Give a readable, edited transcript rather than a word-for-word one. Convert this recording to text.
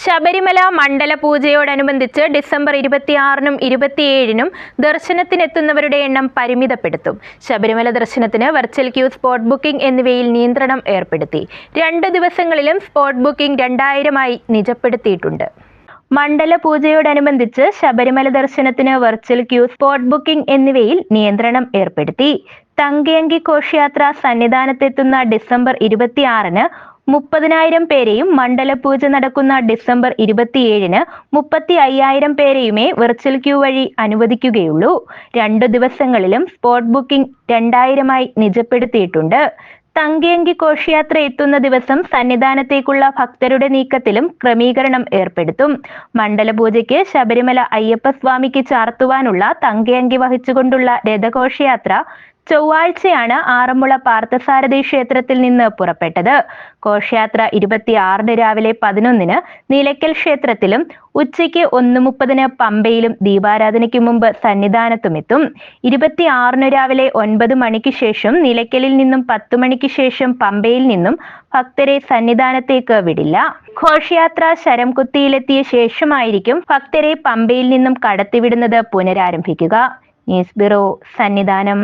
ശബരിമല മണ്ഡല പൂജയോടനുബന്ധിച്ച് December 26-നും 27-നും ദർശനത്തിനെത്തുന്നവരുടെ എണ്ണം പരിമിതപ്പെടുത്തും. ശബരിമല ദർശനത്തിന് വെർച്വൽ ക്യൂ, സ്പോട്ട് ബുക്കിംഗ് എന്നിവയിൽ നിയന്ത്രണം ഏർപ്പെടുത്തി. 2 ദിവസങ്ങളിലും സ്പോട്ട് ബുക്കിംഗ് 2000-ആയി നിജപ്പെടുത്തിയിട്ടുണ്ട്. മണ്ഡല പൂജയോടനുബന്ധിച്ച് ശബരിമല ദർശനത്തിന് വെർച്വൽ ക്യൂ, സ്പോട്ട് ബുക്കിംഗ് എന്നിവയിൽ നിയന്ത്രണം ഏർപ്പെടുത്തി. തങ്കയങ്കി ഘോഷയാത്ര സന്നിധാനത്തെത്തുന്ന ഡിസംബർ 26-ന് 30,000 പേരെയും മണ്ഡലപൂജ നടക്കുന്ന ഡിസംബർ 27-ന് 35,000 പേരെയുമേ വെർച്വൽ ക്യൂ വഴി അനുവദിക്കുകയുള്ളൂ. 2 ദിവസങ്ങളിലും സ്പോട്ട് ബുക്കിംഗ് 2000-ആയി നിജപ്പെടുത്തിയിട്ടുണ്ട്. തങ്കയങ്കി ഘോഷയാത്ര എത്തുന്ന ദിവസം സന്നിധാനത്തേക്കുള്ള ഭക്തരുടെ നീക്കത്തിലും ക്രമീകരണം ഏർപ്പെടുത്തും. മണ്ഡലപൂജയ്ക്ക് ശബരിമല അയ്യപ്പസ്വാമിക്ക് ചാർത്തുവാനുള്ള തങ്കയങ്കി വഹിച്ചുകൊണ്ടുള്ള രഥഘോഷയാത്ര ചൊവ്വാഴ്ചയാണ് ആറന്മുള പാർത്ഥസാരഥി ക്ഷേത്രത്തിൽ നിന്ന് പുറപ്പെട്ടത്. ഘോഷയാത്ര 26-ന് രാവിലെ 11-ന് നിലയ്ക്കൽ ക്ഷേത്രത്തിലും ഉച്ചയ്ക്ക് 1:30-ന് പമ്പയിലും ദീപാരാധനയ്ക്ക് മുമ്പ് സന്നിധാനത്തുമെത്തും. 26-ന് രാവിലെ 9 മണിക്ക് ശേഷം നിലയ്ക്കലിൽ നിന്നും 10 മണിക്ക് ശേഷം പമ്പയിൽ നിന്നും ഭക്തരെ സന്നിധാനത്തേക്ക് വിടില്ല. ഘോഷയാത്ര ശരംകുത്തിയിലെത്തിയ ശേഷമായിരിക്കും ഭക്തരെ പമ്പയിൽ നിന്നും കടത്തിവിടുന്നത് പുനരാരംഭിക്കുക. News bureau, Sannidhanam.